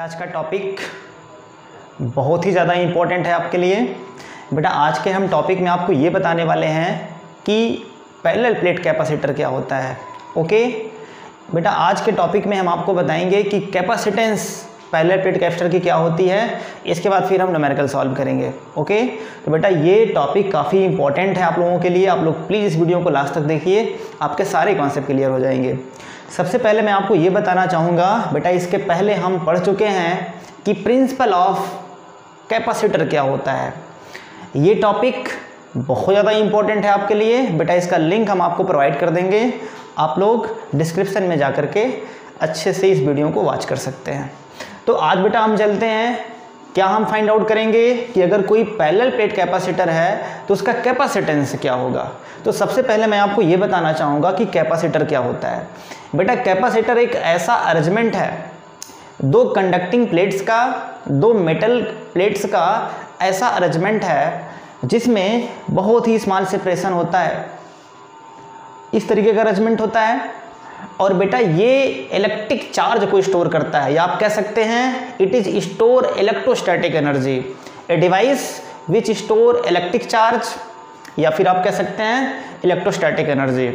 आज का टॉपिक बहुत ही ज़्यादा इम्पोर्टेंट है आपके लिए। बेटा आज के हम टॉपिक में आपको ये बताने वाले हैं कि पैरेलल प्लेट कैपेसिटर क्या होता है। ओके बेटा, आज के टॉपिक में हम आपको बताएंगे कि कैपेसिटेंस पैरेलल प्लेट कैपेसिटर की क्या होती है। इसके बाद फिर हम न्यूमेरिकल सॉल्व करेंगे। ओके तो बेटा ये टॉपिक काफ़ी इंपॉर्टेंट है आप लोगों के लिए। आप लोग प्लीज़ इस वीडियो को लास्ट तक देखिए, आपके सारे कॉन्सेप्ट क्लियर हो जाएंगे। सबसे पहले मैं आपको ये बताना चाहूँगा बेटा, इसके पहले हम पढ़ चुके हैं कि प्रिंसिपल ऑफ कैपेसिटर क्या होता है। ये टॉपिक बहुत ज़्यादा इंपॉर्टेंट है आपके लिए बेटा। इसका लिंक हम आपको प्रोवाइड कर देंगे, आप लोग डिस्क्रिप्शन में जा कर के अच्छे से इस वीडियो को वॉच कर सकते हैं। तो आज बेटा हम चलते हैं, क्या हम फाइंड आउट करेंगे कि अगर कोई पैरेलल प्लेट कैपेसिटर है तो उसका कैपेसिटेंस क्या होगा। तो सबसे पहले मैं आपको ये बताना चाहूँगा कि कैपेसिटर क्या होता है। बेटा कैपेसिटर एक ऐसा अरेंजमेंट है, दो कंडक्टिंग प्लेट्स का, दो मेटल प्लेट्स का ऐसा अरेंजमेंट है जिसमें बहुत ही स्मॉल सेपरेशन होता है। इस तरीके का अरेंजमेंट होता है और बेटा ये इलेक्ट्रिक चार्ज को स्टोर करता है, या आप कह सकते हैं it is store electrostatic energy, a device which store electric charge, या फिर आप कह सकते हैं इलेक्ट्रोस्टैटिक एनर्जी।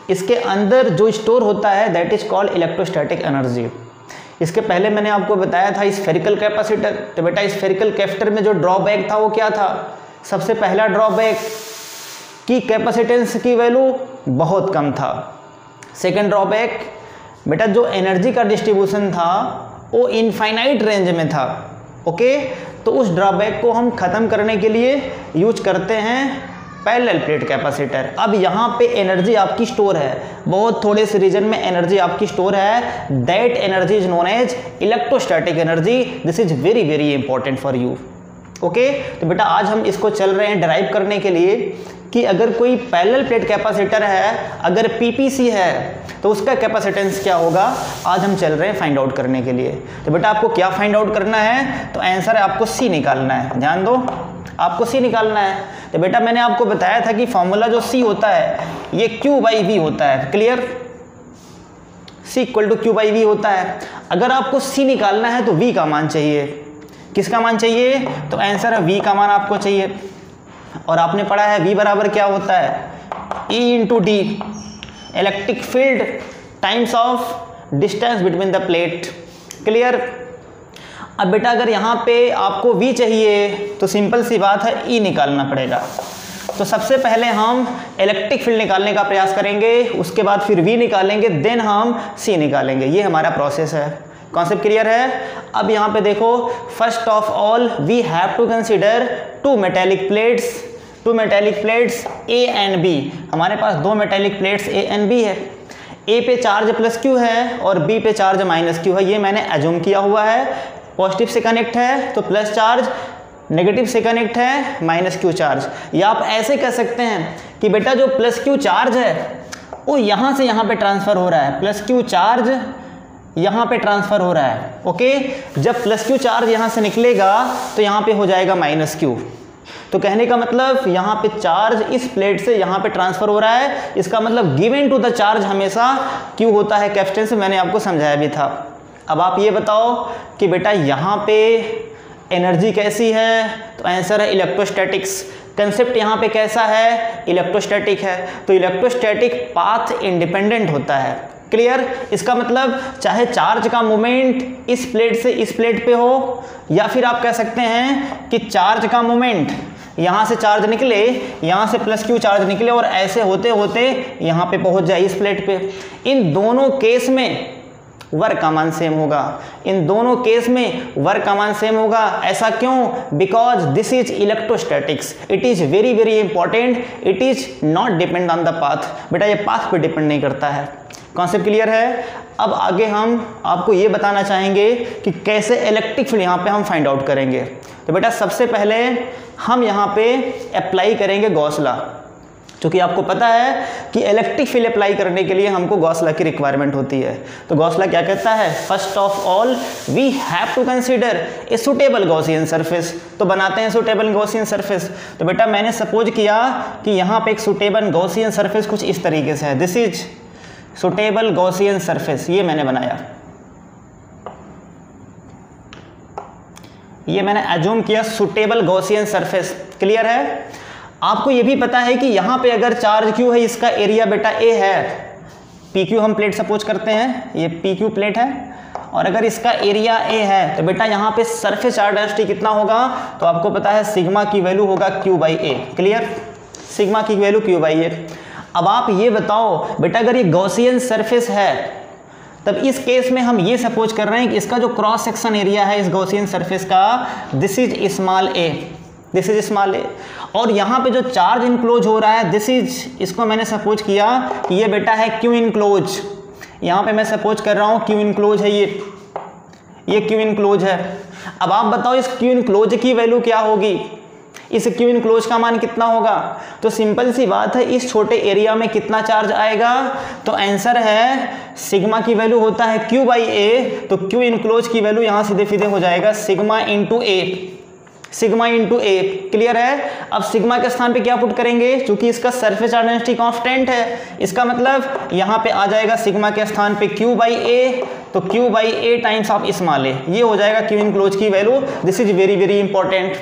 इसके अंदर जो स्टोर होता है that is called electrostatic energy. इसके पहले मैंने आपको बताया था स्फेरिकल कैपेसिटर। तो बेटा स्फेरिकल कैपेसिटर में जो ड्रॉबैक था वो क्या था। सबसे पहला ड्रॉबैक कि कैपेसिटेंस की वैल्यू बहुत कम था। सेकेंड ड्रॉबैक बेटा जो एनर्जी का डिस्ट्रीब्यूशन था वो इनफाइनाइट रेंज में था। ओके तो उस ड्रॉबैक को हम ख़त्म करने के लिए यूज करते हैं पैरेलल प्लेट कैपेसिटर। अब यहाँ पे एनर्जी आपकी स्टोर है, बहुत थोड़े से रीजन में एनर्जी आपकी स्टोर है। That energy is known as electrostatic energy. This is very very important for you. Okay तो बेटा आज हम इसको चल रहे हैं डिराइव करने के लिए कि अगर कोई पैरेलल प्लेट कैपेसिटर है, अगर पीपीसी है तो उसका कैपेसिटेंस क्या होगा, आज हम चल रहे हैं फाइंड आउट करने के लिए। तो बेटा आपको क्या फाइंड आउट करना है, तो आंसर है आपको सी निकालना है। ध्यान दो, आपको सी निकालना है। तो बेटा मैंने आपको बताया था कि फॉर्मूला जो सी होता है ये Q/V होता है। क्लियर, C = Q/V होता है। अगर आपको सी निकालना है तो V का मान चाहिए। किसका मान चाहिए, तो आंसर है V का मान आपको चाहिए। और आपने पढ़ा है V बराबर क्या होता है, E × D, electric field times of distance between the plate. Clear. अब बेटा अगर यहाँ पे आपको V चाहिए तो सिंपल सी बात है E निकालना पड़ेगा। तो सबसे पहले हम इलेक्ट्रिक फील्ड निकालने का प्रयास करेंगे, उसके बाद फिर V निकालेंगे, देन हम C निकालेंगे। ये हमारा प्रोसेस है। कॉन्सेप्ट क्लियर है। अब यहाँ पे देखो, first of all we have to consider two metallic plates A and B। हमारे पास दो metallic plates A and B है। A पे चार्ज +Q है और B पे चार्ज -Q है। ये मैंने एज्यूम किया हुआ है। पॉजिटिव से कनेक्ट है तो प्लस चार्ज, नेगेटिव से कनेक्ट है -Q चार्ज। या आप ऐसे कह सकते हैं कि बेटा जो +Q चार्ज है वो यहाँ से यहाँ पे ट्रांसफ़र हो रहा है, +Q चार्ज यहाँ पे ट्रांसफ़र हो रहा है। ओके जब +Q चार्ज यहाँ से निकलेगा तो यहाँ पे हो जाएगा -Q। तो कहने का मतलब यहाँ पे चार्ज इस प्लेट से यहाँ पे ट्रांसफ़र हो रहा है। इसका मतलब गिवन टू द चार्ज हमेशा Q होता है कैपेसिटेंस, मैंने आपको समझाया भी था। अब आप ये बताओ कि बेटा यहाँ पे एनर्जी कैसी है, तो आंसर है इलेक्ट्रोस्टैटिक्स। कंसेप्ट यहाँ पे कैसा है, इलेक्ट्रोस्टैटिक है। तो इलेक्ट्रोस्टैटिक पाथ इंडिपेंडेंट होता है। क्लियर। इसका मतलब चाहे चार्ज का मूवमेंट इस प्लेट से इस प्लेट पे हो, या फिर आप कह सकते हैं कि चार्ज का मूवमेंट यहाँ से चार्ज निकले, यहाँ से +Q चार्ज निकले और ऐसे होते होते यहाँ पे पहुँच जाए इस प्लेट पे। इन दोनों केस में वर्क का मान सेम होगा। इन दोनों केस में वर्क का मान सेम होगा। ऐसा क्यों, because this is electrostatics. It is very very important. It is not depend on the path. बेटा ये पाथ पे डिपेंड नहीं करता है। कॉन्सेप्ट क्लियर है। अब आगे हम आपको ये बताना चाहेंगे कि कैसे इलेक्ट्रिक फील्ड यहाँ पे हम फाइंड आउट करेंगे। तो बेटा सबसे पहले हम यहाँ पे अप्लाई करेंगे गॉस लॉ, क्योंकि आपको पता है कि इलेक्ट्रिक फील्ड अप्लाई करने के लिए हमको गॉस लॉ की रिक्वायरमेंट होती है। तो गॉस लॉ क्या कहता है, first of all we have to consider a suitable Gaussian surface. तो बनाते हैं सुटेबल गॉसियन सरफेस। तो बेटा मैंने सपोज किया कि यहाँ पे एक सुटेबल गॉसियन सरफेस कुछ इस तरीके से है। This is suitable Gaussian surface, ये मैंने बनाया। ये मैंने एज्यूम किया सुटेबल गॉसियन सरफेस। क्लियर है? आपको ये भी पता है कि यहाँ पे अगर चार्ज क्यू है, इसका एरिया बेटा ए है, पी क्यू हम प्लेट सपोज करते हैं, ये पी क्यू प्लेट है, और अगर इसका एरिया ए है तो बेटा यहाँ पे सरफेस चार्ज डेंसिटी कितना होगा? तो आपको पता है सिग्मा की वैल्यू होगा Q by A. Clear? Sigma की वैल्यू क्यू बाई ए। अब आप ये बताओ बेटा, अगर ये गॉसियन सरफेस है तब इस केस में हम ये सपोज कर रहे हैं कि इसका जो क्रॉस सेक्शन एरिया है इस गॉसियन सरफेस का, this is small a, this is small a, और यहाँ पे जो चार्ज इनक्लोज हो रहा है दिस इज, इसको मैंने सपोज किया कि ये बेटा है क्यू इनक्लोज। यहाँ पे मैं सपोज कर रहा हूँ क्यू इनक्लोज है, ये क्यू इनक्लोज है। अब आप बताओ इस क्यू इनक्लोज की वैल्यू क्या होगी? इस क्यू इनक्लोज का मान कितना होगा? तो सिंपल सी बात है, इस छोटे एरिया में कितना चार्ज आएगा? तो आंसर है सिग्मा की वैल्यू होता है क्यू बाई ए, तो क्यू इनक्लोज की वैल्यू यहाँ सीधे सीधे हो जाएगा सिग्मा इंटू ए, सिग्मा इंटू ए। क्लियर है? अब सिग्मा के स्थान पे क्या पुट करेंगे? क्योंकि इसका सरफेस चार्ज डेंसिटी कांस्टेंट है, इसका मतलब यहाँ पे आ जाएगा सिग्मा के स्थान पे क्यू बाई ए, तो q by a times of small a, ये हो जाएगा क्यू इनक्लोज की value. This is very very important.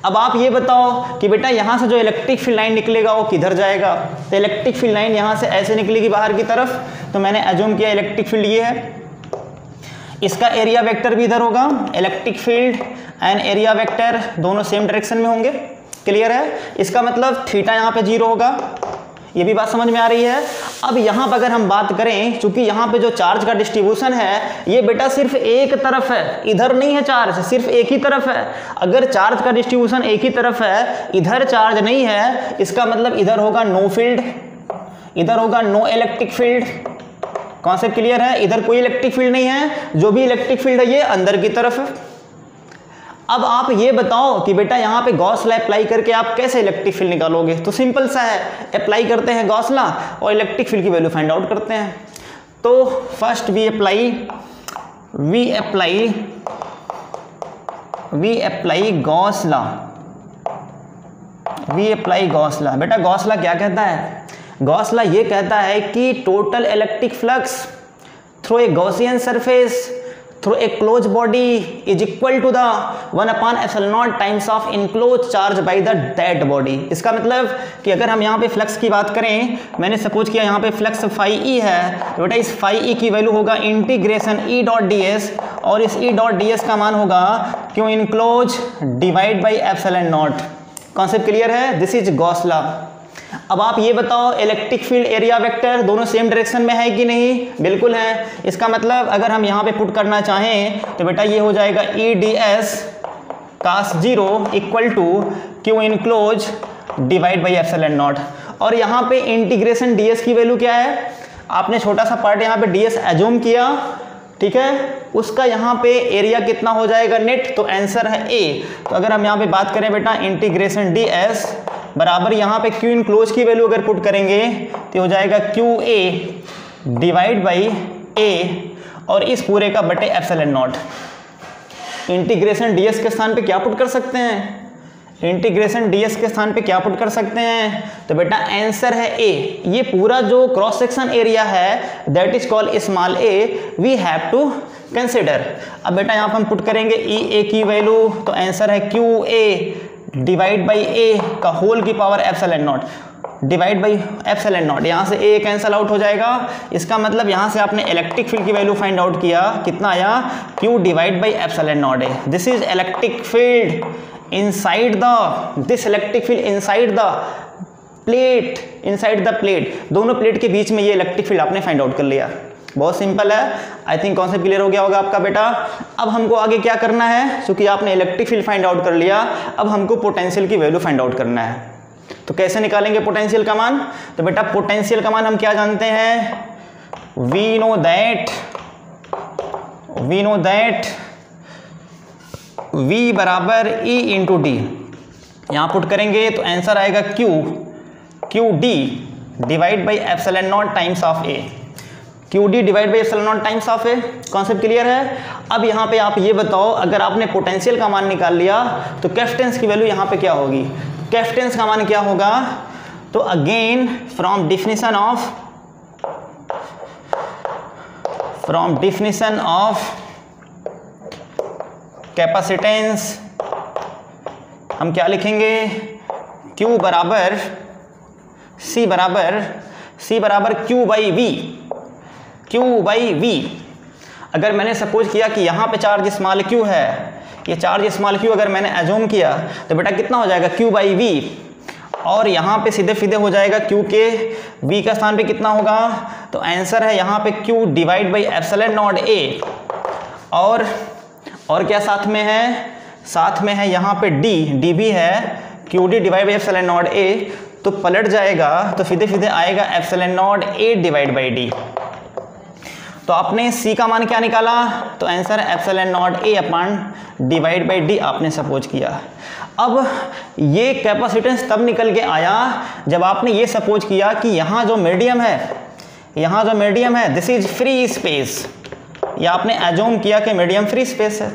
अब आप ये बताओ कि बेटा यहाँ से जो इलेक्ट्रिक फील्ड लाइन निकलेगा वो किधर जाएगा? तो इलेक्ट्रिक फील्ड लाइन यहाँ से ऐसे निकलेगी बाहर की तरफ, तो मैंने एज्यूम किया इलेक्ट्रिक फील्ड ये है, इसका एरिया वेक्टर भी इधर होगा, electric field and area vector दोनों सेम डायरेक्शन में होंगे। क्लियर है? इसका मतलब थीटा यहाँ पे 0 होगा। ये भी बात समझ में आ रही है? अब यहाँ पर अगर हम बात करें, चूंकि यहाँ पे जो चार्ज का डिस्ट्रीब्यूशन है ये बेटा सिर्फ एक तरफ है, इधर नहीं है चार्ज, सिर्फ एक ही तरफ है। अगर चार्ज का डिस्ट्रीब्यूशन एक ही तरफ है, इधर चार्ज नहीं है, इसका मतलब इधर होगा नो फील्ड, इधर होगा no electric field. Concept clear है? इधर कोई इलेक्ट्रिक फील्ड नहीं है, जो भी इलेक्ट्रिक फील्ड है ये अंदर की तरफ है। अब आप ये बताओ कि बेटा यहाँ पे गॉस लॉ अप्लाई करके आप कैसे इलेक्ट्रिक फील्ड निकालोगे? तो सिंपल सा है, अप्लाई करते हैं गॉस लॉ और इलेक्ट्रिक फील्ड की वैल्यू फाइंड आउट करते हैं। तो first we apply Gauss law, बेटा गॉस लॉ क्या कहता है? गॉस लॉ ये कहता है कि total electric flux through a Gaussian surface through a close body is equal to the 1/ε0 times of enclose charge by the that body. इसका मतलब कि अगर हम यहाँ पे फ्लक्स की बात करें, मैंने सपोज किया यहाँ पे फ्लक्स फाई ई है, तो बेटा इस फाई ई की वैल्यू होगा integration e dot d s, और इस ई डॉट डी एस का मान होगा q enclose divide by ε0। Concept clear है? This is Gauss law. अब आप ये बताओ इलेक्ट्रिक फील्ड एरिया वेक्टर दोनों सेम डायरेक्शन में है कि नहीं? बिल्कुल है। इसका मतलब अगर हम यहाँ पे पुट करना चाहें तो बेटा ये हो जाएगा e d s cos 0 equal to q enclose divide by ε0। और यहाँ पे इंटीग्रेशन डी एस की वैल्यू क्या है? आपने छोटा सा पार्ट यहाँ पे डी एस एज्यूम किया, ठीक है, उसका यहाँ पे एरिया कितना हो जाएगा नेट? तो आंसर है ए। तो अगर हम यहाँ पे बात करें बेटा इंटीग्रेशन डी एस बराबर यहाँ पे क्यू इनक्लोज की वैल्यू अगर पुट करेंगे तो हो जाएगा क्यू ए डिवाइड बाई ए और इस पूरे का बटे ε0। इंटीग्रेशन डी एस के स्थान पे क्या पुट कर सकते हैं? इंटीग्रेशन डी एस के स्थान पे क्या पुट कर सकते हैं? तो बेटा आंसर है ए। ये पूरा जो क्रॉस सेक्शन एरिया है that is called small a, we have to consider. अब बेटा यहाँ पर हम पुट करेंगे ई ए की वैल्यू, तो आंसर है क्यू ए डिवाइड बाई ए का होल की पावर ε0 डिवाइड बाई ε0। यहाँ से ए कैंसिल आउट हो जाएगा। इसका मतलब यहाँ से आपने इलेक्ट्रिक फील्ड की वैल्यू फाइंड आउट किया, कितना आया? क्यू डिवाइड बाई ε0 है। This is electric field inside this electric field inside the plate, दोनों प्लेट के बीच में ये इलेक्ट्रिक फील्ड आपने फाइंड आउट कर लिया। बहुत सिंपल है। आई थिंक कॉन्सेप्ट क्लियर हो गया होगा आपका बेटा। अब हमको आगे क्या करना है? क्योंकि आपने इलेक्ट्रिक फील्ड फाइंड आउट कर लिया, अब हमको पोटेंशियल की वैल्यू फाइंड आउट करना है। तो कैसे निकालेंगे पोटेंशियल का मान? तो बेटा पोटेंशियल का मान हम क्या जानते हैं? वी नो दैट V बराबर E इंटू डी। यहाँ पुट करेंगे तो आंसर आएगा q d divide by ε0 times of a. Q d divide by ε0 times of a. Concept clear है? अब यहाँ पे आप ये बताओ, अगर आपने पोटेंशियल का मान निकाल लिया तो कैपेसिटेंस की वैल्यू यहाँ पे क्या होगी? कैपेसिटेंस का मान क्या होगा? तो again from definition of capacitance हम क्या लिखेंगे, Q बराबर C बराबर Q बाई वी। अगर मैंने सपोज किया कि यहाँ पे चार्ज स्मॉल q है, ये चार्ज स्मॉल q अगर मैंने एज्यूम किया तो बेटा कितना हो जाएगा Q बाई वी, और यहाँ पे सीधे हो जाएगा Q के V का स्थान पे कितना होगा, तो आंसर है यहाँ पे Q divide by epsilon not A, और क्या साथ में है यहाँ पे D भी है, QD divide by epsilon not A, तो पलट जाएगा तो सीधे आएगा epsilon not A divide by D। तो आपने C का मान क्या निकाला, तो answer epsilon not A upon divide by D आपने सपोज किया। अब ये कैपेसिटेंस तब निकल के आया जब आपने ये सपोज किया कि यहाँ जो मीडियम है दिस इज फ्री स्पेस, या आपने एज्यूम किया कि मीडियम फ्री स्पेस है।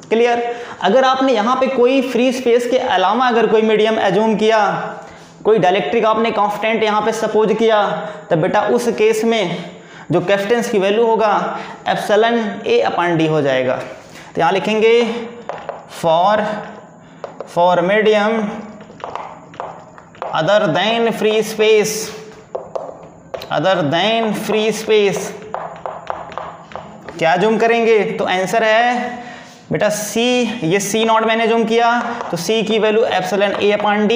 क्लियर। अगर आपने यहाँ पे कोई फ्री स्पेस के अलावा अगर कोई मीडियम एज्यूम किया, कोई डाइलेक्ट्रिक आपने कांस्टेंट यहाँ पे सपोज किया, तो बेटा उस केस में जो कैपेसिटेंस की वैल्यू होगा एप्सिलॉन A अपॉन D हो जाएगा। तो यहाँ लिखेंगे for medium other than free space क्या जूम करेंगे, तो आंसर है बेटा C, ये C नॉट मैंने जूम किया तो C की value epsilon A upon D,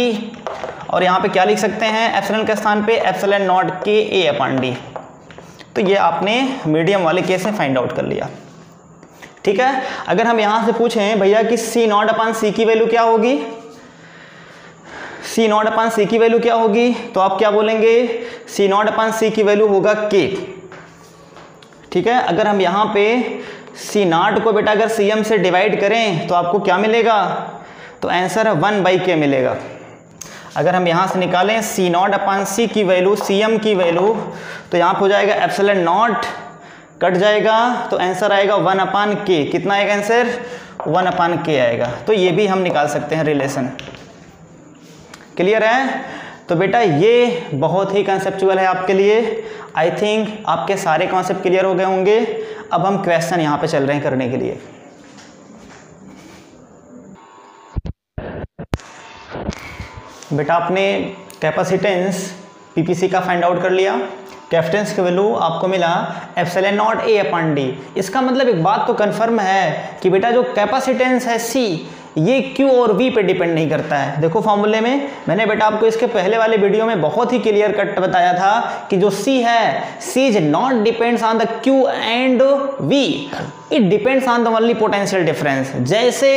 और यहाँ पे क्या लिख सकते हैं एप्सिलॉन के स्थान पे एप्सिलॉन नॉट के A अपॉन D। तो ये आपने मीडियम वाले केस में फाइंड आउट कर लिया। ठीक है। अगर हम यहाँ से पूछें भैया कि C नॉट अपॉन C की वैल्यू क्या होगी, C नॉट अपॉन C की वैल्यू क्या होगी, तो आप क्या बोलेंगे, C नॉट अपॉन C की वैल्यू होगा K। ठीक है। अगर हम यहाँ पे C नॉट को बेटा अगर Cm से डिवाइड करें तो आपको क्या मिलेगा, तो आंसर है 1/K मिलेगा। अगर हम यहाँ से निकालें C नॉट अपॉन C की वैल्यू, Cm की वैल्यू, तो यहाँ पे हो जाएगा एप्सिलॉन नॉट कट जाएगा तो आंसर आएगा 1/K। कितना आएगा आंसर, 1/K आएगा। तो ये भी हम निकाल सकते हैं रिलेशन। क्लियर है। तो बेटा ये बहुत ही कंसेप्चुअल है आपके लिए। आई थिंक आपके सारे कॉन्सेप्ट क्लियर हो गए होंगे। अब हम क्वेश्चन यहाँ पे चल रहे हैं करने के लिए। बेटा आपने कैपेसिटेंस पीपीसी का फाइंड आउट कर लिया, कैपेसिटेंस की वैल्यू आपको मिला epsilon not A upon D। इसका मतलब एक बात तो कंफर्म है कि बेटा जो कैपेसिटेंस है C ये Q और V पे डिपेंड नहीं करता है। देखो फॉर्मूले में मैंने बेटा आपको इसके पहले वाले वीडियो में बहुत ही क्लियर कट बताया था कि जो C है C is not depends on the Q and V, it depends on the only potential difference. जैसे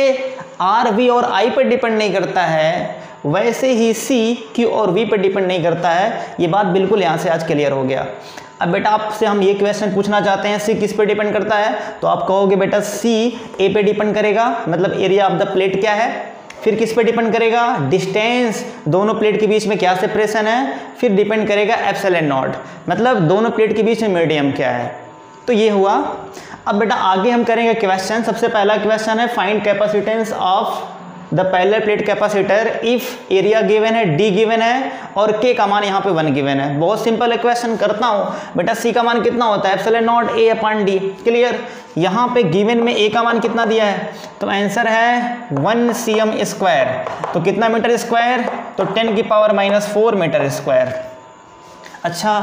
R V और I पे डिपेंड नहीं करता है वैसे ही C Q और V पे डिपेंड नहीं करता है। ये बात बिल्कुल यहाँ से आज क्लियर हो गया। अब बेटा आपसे हम ये क्वेश्चन पूछना चाहते हैं C किस पे डिपेंड करता है, तो आप कहोगे बेटा C A पे डिपेंड करेगा, मतलब एरिया ऑफ द प्लेट क्या है। फिर किस पे डिपेंड करेगा, डिस्टेंस दोनों प्लेट के बीच में क्या सेपरेशन है। फिर डिपेंड करेगा एप्सिलॉन नॉट, मतलब दोनों प्लेट के बीच में मीडियम क्या है। तो ये हुआ। अब बेटा आगे हम करेंगे क्वेश्चन। सबसे पहला क्वेश्चन है find capacitance of the parallel plate capacitor if area given है, D गिवन है और K का मान यहाँ पे 1 गिवन है। बहुत सिंपल है क्वेश्चन, करता हूँ। बेटा C का मान कितना होता है, epsilon not A upon D। Clear. यहाँ पे गिवन में A का मान कितना दिया है, तो आंसर है 1 cm स्क्वायर। तो कितना मीटर स्क्वायर, तो 10⁻⁻4 मीटर स्क्वायर। अच्छा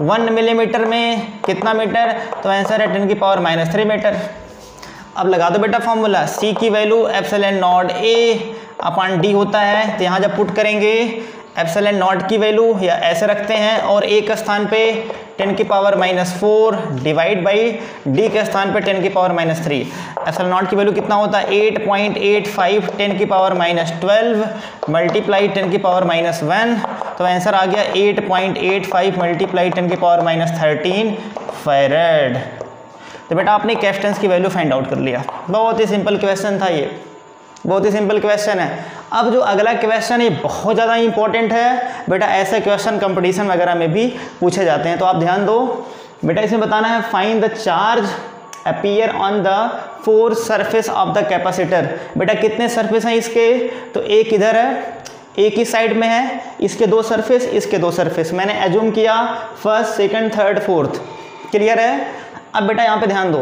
1 मिलीमीटर में कितना मीटर, तो आंसर है 10⁻³ मीटर। अब लगा दो बेटा फॉर्मूला, C की value epsilon not A upon D होता है। तो यहाँ जब पुट करेंगे एप्सिलॉन नॉट की वैल्यू या ऐसे रखते हैं और A के स्थान पे 10⁻⁻4 डिवाइड बाई D के स्थान पे 10⁻³ एप्सिलॉन नॉट की वैल्यू कितना होता है 8.85 10⁻12 मल्टीप्लाई 10⁻1। तो आंसर आ गया 8.85 मल्टीप्लाई 10⁻13 फैराड। तो बेटा आपने कैपेसिटेंस की वैल्यू फाइंड आउट कर लिया। बहुत ही सिंपल क्वेश्चन था ये, बहुत ही सिंपल क्वेश्चन है। अब जो अगला क्वेश्चन है बहुत ज़्यादा इंपॉर्टेंट है बेटा। ऐसे क्वेश्चन कंपटीशन वगैरह में भी पूछे जाते हैं, तो आप ध्यान दो बेटा। इसमें बताना है find the charge appear on the 4 surface of the capacitor. बेटा कितने सरफेस हैं इसके, तो एक इधर है, एक ही साइड में है, इसके 2 सरफेस, इसके 2 सरफेस। मैंने एज्यूम किया first second third fourth. Clear है। अब बेटा यहाँ पे ध्यान दो,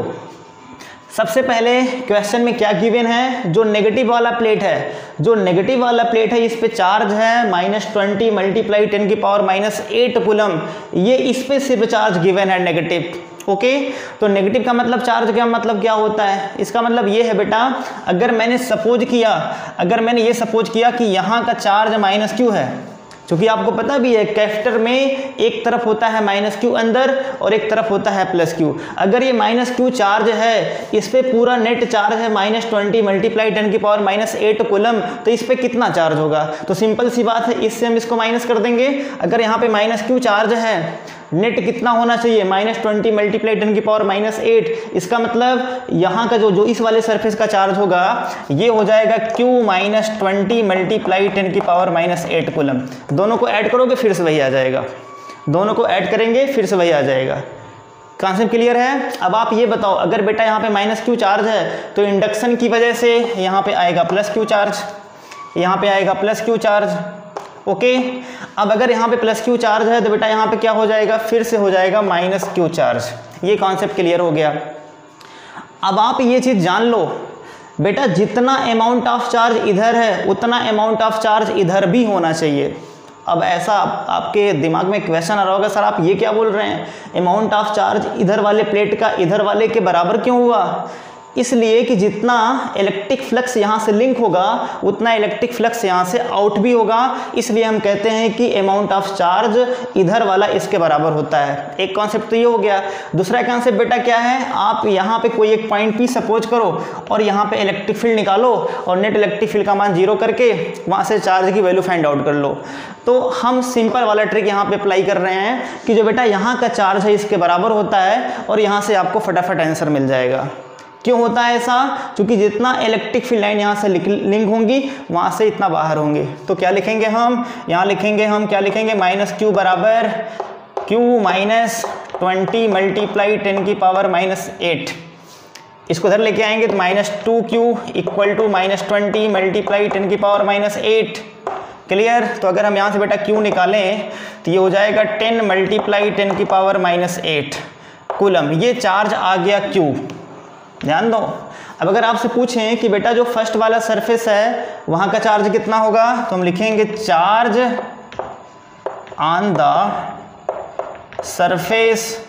सबसे पहले क्वेश्चन में क्या गिवन है, जो नेगेटिव वाला प्लेट है, जो नेगेटिव वाला प्लेट है इस पे चार्ज है -20 मल्टीप्लाई 10⁻⁸ कूलम, ये इस पे सिर्फ चार्ज गिवन है नेगेटिव। ओके, तो नेगेटिव का मतलब चार्ज क्या मतलब क्या होता है, इसका मतलब ये है बेटा, अगर मैंने ये सपोज किया कि यहाँ का चार्ज -q है, क्योंकि आपको पता भी है कैपेसिटर में एक तरफ होता है -q अंदर और एक तरफ होता है +q। अगर ये -q चार्ज है, इस पे पूरा नेट चार्ज है -20 मल्टीप्लाई 10⁻⁸ कूलम, तो इस पे कितना चार्ज होगा, तो सिंपल सी बात है, इससे हम इसको माइनस कर देंगे। अगर यहाँ पे -q चार्ज है, नेट कितना होना चाहिए -20 मल्टीप्लाई 10⁻⁸, इसका मतलब यहाँ का जो इस वाले सरफेस का चार्ज होगा ये हो जाएगा q -20 मल्टीप्लाई 10⁻⁸ कूलम। दोनों को ऐड करोगे फिर से वही आ जाएगा, दोनों को ऐड करेंगे फिर से वही आ जाएगा। कॉन्सेप्ट क्लियर है। अब आप ये बताओ, अगर बेटा यहाँ पे -q चार्ज है तो इंडक्शन की वजह से यहाँ पे आएगा +q चार्ज, यहाँ पे आएगा +q चार्ज। ओके, अब अगर यहाँ पे +q चार्ज है तो बेटा यहाँ पे क्या हो जाएगा, फिर से हो जाएगा -q चार्ज। ये कॉन्सेप्ट क्लियर हो गया। अब आप ये चीज़ जान लो बेटा, जितना अमाउंट ऑफ चार्ज इधर है उतना अमाउंट ऑफ चार्ज इधर भी होना चाहिए। अब ऐसा आपके दिमाग में क्वेश्चन आ रहा होगा, सर आप ये क्या बोल रहे हैं, अमाउंट ऑफ चार्ज इधर वाले प्लेट का इधर वाले के बराबर क्यों हुआ, इसलिए कि जितना इलेक्ट्रिक फ्लक्स यहाँ से लिंक होगा उतना इलेक्ट्रिक फ्लक्स यहाँ से आउट भी होगा, इसलिए हम कहते हैं कि अमाउंट ऑफ चार्ज इधर वाला इसके बराबर होता है। एक कॉन्सेप्ट तो ये हो गया। दूसरा कॉन्सेप्ट बेटा क्या है, आप यहाँ पे कोई एक पॉइंट P सपोज करो और यहाँ पे इलेक्ट्रिक फील्ड निकालो और नेट इलेक्ट्रिक फील्ड का मान 0 करके वहाँ से चार्ज की वैल्यू फाइंड आउट कर लो। तो हम सिंपल वाला ट्रिक यहाँ पे अप्लाई कर रहे हैं कि जो बेटा यहाँ का चार्ज है इसके बराबर होता है और यहाँ से आपको फटाफट आंसर मिल जाएगा। क्यों होता है ऐसा, क्योंकि जितना इलेक्ट्रिक फील्ड लाइन यहाँ से लिंक होंगी वहाँ से इतना बाहर होंगे। तो क्या लिखेंगे हम, यहाँ लिखेंगे हम क्या लिखेंगे, -q बराबर q -20 मल्टीप्लाई 10⁻⁸। इसको इधर लेके आएंगे तो -2q equal to -20 multiply 10⁻⁸। Clear. तो अगर हम यहाँ से बेटा q निकालें तो ये हो जाएगा 10 मल्टीप्लाई 10⁻⁸ कूलम। ये चार्ज आ गया q, ध्यान दो। अब अगर आपसे पूछें कि बेटा जो फर्स्ट वाला सरफेस है वहाँ का चार्ज कितना होगा, तो हम लिखेंगे charge on the surface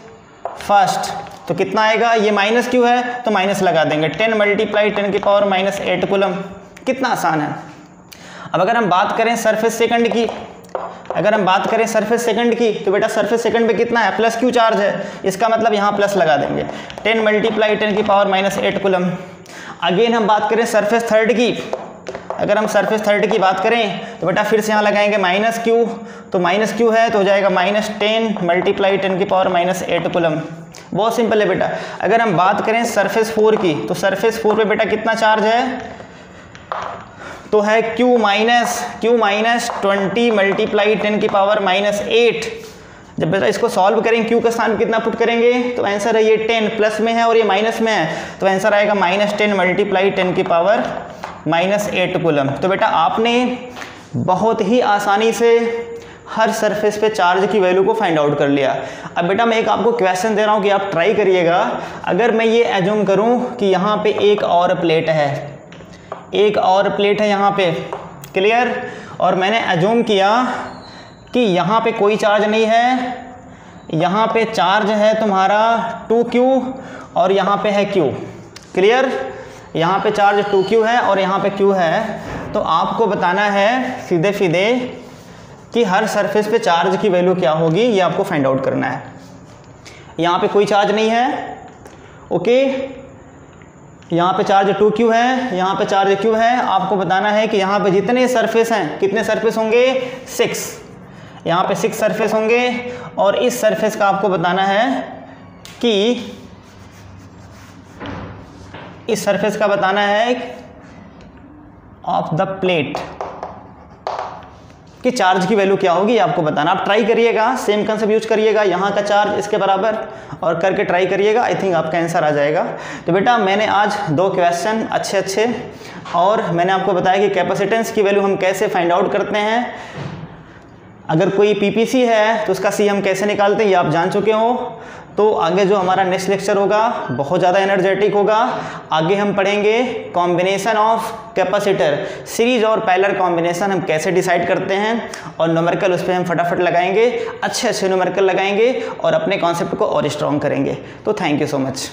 first, तो कितना आएगा, ये -q है तो माइनस लगा देंगे, 10 मल्टीप्लाई 10⁻⁸ कूलम। कितना आसान है। अब अगर हम बात करें सरफेस सेकंड की, तो बेटा सरफेस सेकंड पे कितना है, +q चार्ज है, इसका मतलब यहाँ प्लस लगा देंगे, 10 मल्टीप्लाई 10⁻⁸ कूलम। अगेन हम बात करें सरफेस थर्ड की, अगर हम सरफेस थर्ड की बात करें तो बेटा फिर से यहाँ लगाएंगे -q, तो -q है तो हो जाएगा -10 मल्टीप्लाई 10⁻⁸ कूलम। बहुत सिंपल है बेटा। अगर हम बात करें सरफेस 4 की, तो सरफेस 4 पे बेटा कितना चार्ज है, तो है q -20 मल्टीप्लाई 10⁻⁸। जब बेटा इसको सॉल्व करेंगे q का स्थान कितना पुट करेंगे, तो आंसर है ये 10 प्लस में है और ये माइनस में है, तो आंसर आएगा -10 मल्टीप्लाई 10⁻⁸ कूलम। तो बेटा आपने बहुत ही आसानी से हर सरफेस पे चार्ज की वैल्यू को फाइंड आउट कर लिया। अब बेटा मैं एक आपको क्वेश्चन दे रहा हूँ कि आप ट्राई करिएगा। अगर मैं ये एज्यूम करूँ कि यहाँ पे एक और प्लेट है, यहाँ पे, क्लियर, और मैंने एज्यूम किया कि यहाँ पे कोई चार्ज नहीं है, यहाँ पे चार्ज है तुम्हारा 2q और यहाँ पे है q, क्लियर, यहाँ पे चार्ज 2q है और यहाँ पे q है। तो आपको बताना है सीधे सीधे कि हर सरफेस पे चार्ज की वैल्यू क्या होगी, ये आपको फाइंड आउट करना है। यहाँ पे कोई चार्ज नहीं है, ओके, यहाँ पे चार्ज 2q है, यहाँ पे चार्ज q है। आपको बताना है कि यहाँ पे जितने सरफेस हैं, कितने सरफेस होंगे, 6, यहाँ पे 6 सरफेस होंगे। और इस सरफेस का आपको बताना है कि इस सरफेस का बताना है ऑफ द प्लेट कि चार्ज की वैल्यू क्या होगी, आपको बताना। आप ट्राई करिएगा, सेम कंसेप्ट यूज करिएगा, यहाँ का चार्ज इसके बराबर और करके ट्राई करिएगा, आई थिंक आपका आंसर आ जाएगा। तो बेटा मैंने आज 2 क्वेश्चन अच्छे और मैंने आपको बताया कि कैपेसिटेंस की वैल्यू हम कैसे फाइंड आउट करते हैं। अगर कोई पीपीसी है तो उसका सी हम कैसे निकालते हैं ये आप जान चुके हो। तो आगे जो हमारा नेक्स्ट लेक्चर होगा बहुत ज़्यादा एनर्जेटिक होगा। आगे हम पढ़ेंगे कॉम्बिनेशन ऑफ कैपेसिटर, सीरीज और पैरेलल कॉम्बिनेशन हम कैसे डिसाइड करते हैं, और न्यूमेरिकल उस पर हम फटाफट लगाएंगे, अच्छे न्यूमेरिकल लगाएंगे और अपने कॉन्सेप्ट को और स्ट्रॉन्ग करेंगे। तो थैंक यू सो मच।